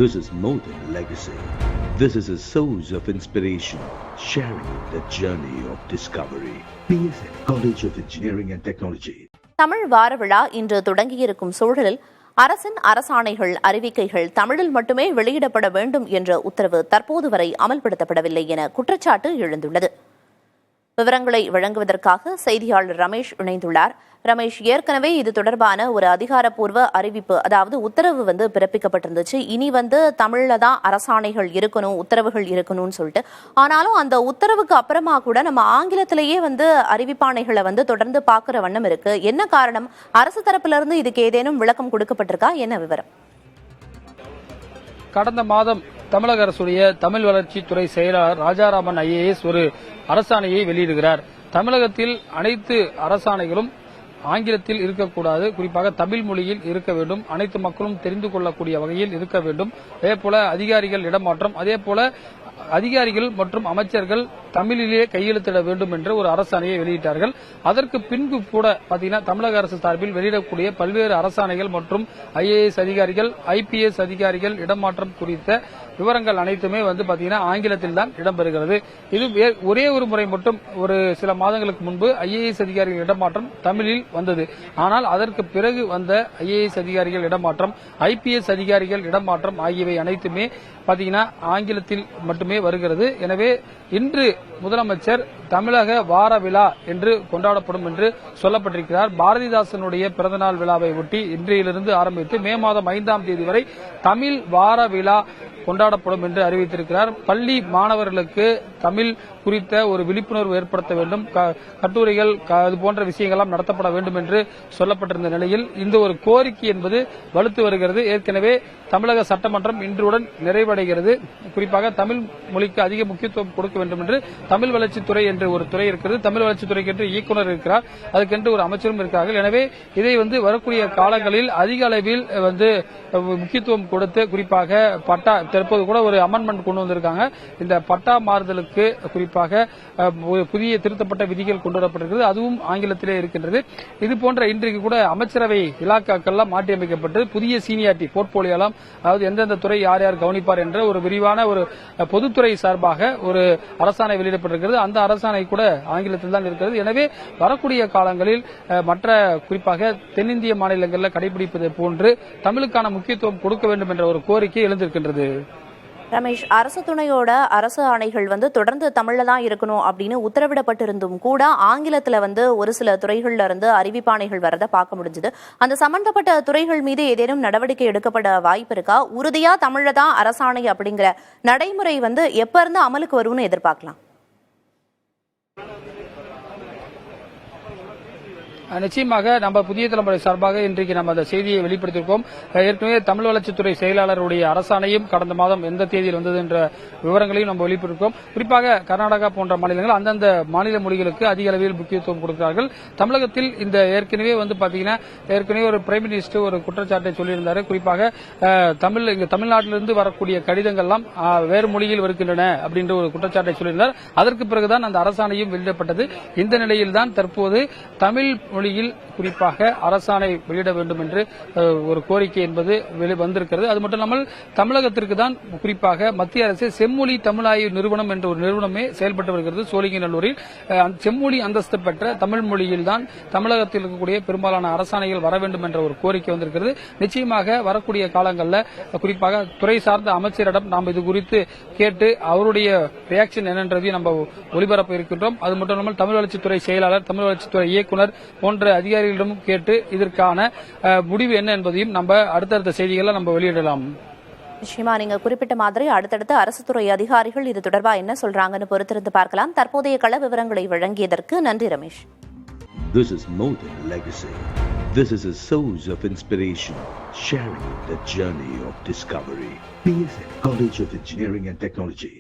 This is more than legacy. This is a source of inspiration, sharing the journey of discovery. PSN College of Engineering and Technology. Tamil வார விழா இன்று தொடங்கியிருக்கும் சூழலில் அரசின் அரசாணைகள் அறிவிக்கைகள் தமிழில் மட்டுமே வெளியிடப்பட வேண்டும் என்ற உத்தரவு தற்போது வரை அமல்படுத்தப்படவில்லை என குற்றச்சாட்டு எழுந்துள்ளது. விவரங்களை வழங்குவதற்காக செய்தியாளர் ரமேஷ் இணைந்துள்ளார். ரமேஷ், ஏற்கனவே இது தொடர்பான ஒரு அதிகாரப்பூர்வ அறிவிப்பு, அதாவது உத்தரவு பிறப்பிக்கப்பட்டிருந்துச்சு. இனி தமிழ்ல தான் அரசாணைகள் இருக்கணும், உத்தரவுகள் இருக்கணும்னு சொல்லிட்டு. ஆனாலும் அந்த உத்தரவுக்கு அப்புறமா கூட நம்ம ஆங்கிலத்திலேயே அறிவிப்பாணைகளை தொடர்ந்து பார்க்கிற வண்ணம் இருக்கு. என்ன காரணம்? அரசு தரப்பிலிருந்து இருந்து இதுக்கு ஏதேனும் விளக்கம் கொடுக்கப்பட்டிருக்கா? என்ன விவரம்? கடந்த மாதம் தமிழக அரசுடைய தமிழ் வளர்ச்சித்துறை செயலாளர் ராஜாராமன் ஐஏஎஸ் ஒரு அரசாணையை வெளியிடுகிறார். தமிழகத்தில் அனைத்து அரசாணைகளும் ஆங்கிலத்தில் இருக்கக்கூடாது, குறிப்பாக தமிழ் மொழியில் இருக்க வேண்டும், அனைத்து மக்களும் தெரிந்து கொள்ளக்கூடிய வகையில் இருக்க வேண்டும். அதேபோல அதிகாரிகள் இடமாற்றம், அதேபோல அதிகாரிகள் மற்றும் அமைச்சர்கள் தமிழிலே கையெழுத்திட வேண்டும் என்ற ஒரு அரசாணையை வெளியிட்டார்கள். அதற்கு பின்பு கூட பாத்தீங்கன்னா தமிழக அரசு சார்பில் வெளியிடக்கூடிய பல்வேறு அரசாணைகள் மற்றும் ஐஏஎஸ் அதிகாரிகள், ஐபிஎஸ் அதிகாரிகள் இடமாற்றம் குறித்த விவரங்கள் அனைத்துமே பாத்தீங்கன்னா ஆங்கிலத்தில் தான் இடம்பெறுகிறது. இது ஒரே ஒரு முறை மட்டும் ஒரு சில மாதங்களுக்கு முன்பு ஐஏஎஸ் அதிகாரிகள் இடமாற்றம் தமிழில் வந்தது. ஆனால் அதற்கு பிறகு வந்த ஐஏஎஸ் அதிகாரிகள் இடமாற்றம், ஐபிஎஸ் அதிகாரிகள் இடமாற்றம் ஆகியவை அனைத்துமே பாத்தீங்கன்னா ஆங்கிலத்தில் மட்டுமே வருகிறது. எனவே இன்று முதலமைச்சர் தமிழக வார விழா என்று கொண்டாடப்படும் என்று சொல்லப்பட்டிருக்கிறார். பாரதிதாசனுடைய பிறந்தநாள் விழாவை ஒட்டி இன்றையிலிருந்து ஆரம்பித்து மே மாதம் 5ஆம் தேதி வரை தமிழ் வார விழா கொண்டாடப்படும் என்று அறிவித்திருக்கிறார். பள்ளி மாணவர்களுக்கு தமிழ் குறித்த ஒரு விழிப்புணர்வு ஏற்படுத்த வேண்டும், கட்டுரைகள் இது போன்ற விஷயங்கள்லாம் நடத்தப்பட வேண்டும் என்று சொல்லப்பட்டிருந்த நிலையில் இந்த ஒரு கோரிக்கை என்பது வலுத்து வருகிறது. ஏற்கனவே தமிழக சட்டமன்றம் இன்றுடன் நிறைவடைகிறது. குறிப்பாக தமிழ் மொழிக்கு அதிக முக்கியத்துவம் கொடுக்க வேண்டும் என்று தமிழ் வளர்ச்சித்துறை என்று ஒரு துறை இருக்கிறது. தமிழ் வளர்ச்சித்துறைக்கு என்று இயக்குநர் இருக்கிறார், அதுக்கென்று ஒரு அமைச்சரும் இருக்கிறார்கள். எனவே இதை வரக்கூடிய காலங்களில் அதிக அளவில் முக்கியத்துவம் கொடுத்து, குறிப்பாக பட்டா தற்போது கூட ஒரு அமெண்ட்மெண்ட் கொண்டு வந்திருக்காங்க. இந்த பட்டா மாறுதலுக்கு குறிப்பாக புதிய திருத்தப்பட்ட விதிகள் கொண்டு வரப்பட்டிருக்கிறது. அதுவும் ஆங்கிலத்திலே இருக்கின்றது. இது போன்ற இன்றைக்கு கூட அமைச்சரவை இலாக்காக்கள்லாம் மாற்றியமைக்கப்பட்டு புதிய சீனியாரிட்டி போர்ட்போலியோலாம், அதாவது எந்தெந்த துறை யார் யார் கவனிப்பார் என்ற ஒரு விரிவான ஒரு பொதுத்துறை சார்பாக ஒரு அரசாணை வெளியிடப்பட்டிருக்கிறது. அந்த அரசாணை கூட ஆங்கிலத்தில் தான் இருக்கிறது. எனவே வரக்கூடிய காலங்களில் மற்ற குறிப்பாக தென்னிந்திய மாநிலங்களில் கடைபிடிப்பதை போன்று தமிழுக்கான முக்கியத்துவம் கொடுக்க வேண்டும் என்ற ஒரு கோரிக்கை எழுந்திருக்கின்றது. ரமேஷ், அரசு துணையோட அரசு ஆணைகள் தொடர்ந்து தமிழ்ல தான் இருக்கணும் அப்படின்னு உத்தரவிடப்பட்டிருந்தும் கூட ஆங்கிலத்துல ஒரு சில துறைகள்ல இருந்து அறிவிப்பாணைகள் வரத பார்க்க முடிஞ்சது. அந்த சம்பந்தப்பட்ட துறைகள் மீது ஏதேனும் நடவடிக்கை எடுக்கப்பட வாய்ப்பு இருக்கா? உறுதியா தமிழ்ல தான் அரசாணை அப்படிங்கிற நடைமுறை எப்ப இருந்து அமலுக்கு வரும்னு எதிர்பார்க்கலாம்? நிச்சயமாக நம்ம புதிய தலைமுறை சார்பாக இன்றைக்கு நம்ம அந்த செய்தியை வெளிப்படுத்தியிருக்கோம். ஏற்கனவே தமிழ் வளர்ச்சித்துறை செயலாளருடைய அரசாணையும் கடந்த மாதம் எந்த தேதியில் வந்தது என்ற விவரங்களையும் நம்ம வெளிப்படுத்தியிருக்கோம். குறிப்பாக கர்நாடகா போன்ற மாநிலங்கள் அந்தந்த மாநில மொழிகளுக்கு அதிக அளவில் முக்கியத்துவம் கொடுக்கிறார்கள். தமிழகத்தில் இந்த ஏற்கனவே பாத்தீங்கன்னா ஏற்கனவே ஒரு பிரைம் மினிஸ்டர் ஒரு குற்றச்சாட்டை சொல்லியிருந்தார். குறிப்பாக தமிழ்நாட்டிலிருந்து வரக்கூடிய கடிதங்கள்லாம் வேறு மொழியில் வருகின்றன அப்படின்ற ஒரு குற்றச்சாட்டை சொல்லியிருந்தார். அதற்கு பிறகுதான் அந்த அரசாணையும் வெளியிடப்பட்டது. இந்த நிலையில்தான் தற்போது தமிழ் மொழியில் குறிப்பாக அரசாணை வெளியிட வேண்டும் என்று ஒரு கோரிக்கை என்பது வந்திருக்கிறது. அது மட்டும் இல்லாமல் தமிழகத்திற்கு தான் குறிப்பாக மத்திய அரசு செம்மொழி தமிழாய்வு நிறுவனம் என்ற ஒரு நிறுவனமே செயல்பட்டு வருகிறது. சோழிங்கநல்லூரில் செம்மொழி அந்தஸ்து பெற்ற தமிழ் மொழியில் தான் தமிழகத்தில் இருக்கக்கூடிய பெரும்பாலான அரசாணைகள் வர வேண்டும் என்ற ஒரு கோரிக்கை வந்திருக்கிறது. நிச்சயமாக வரக்கூடிய காலங்களில் குறிப்பாக துறை சார்ந்த அமைச்சரிடம் நாம் இது குறித்து கேட்டு அவருடைய ரியாக்ஷன் என்னன்றதையும் நம்ம ஒளிபரப்ப இருக்கின்றோம். அது மட்டும் இல்லாமல் தமிழ் வளர்ச்சித்துறை செயலாளர், தமிழ் வளர்ச்சித்துறை இயக்குநர் போன்ற அதிகாரிகளிடம் கேட்டு இதற்கான முடிவு என்ன என்பதையும் நம்ம அடுத்தடுத்த செய்திகளை நம்ம வெளியிடலாம். நிச்சயமா நீங்க குறிப்பிட்ட மாதிரி அடுத்தடுத்த அரசு துறை அதிகாரிகள் இது தொடர்பா என்ன சொல்றாங்கன்னு பொறுத்திருந்து பார்க்கலாம். தற்போதைய கள விவரங்களை வழங்கியதற்கு நன்றி Ramesh. This is more than legacy. This is a source of inspiration, sharing the journey of discovery. PSN College of Engineering and Technology.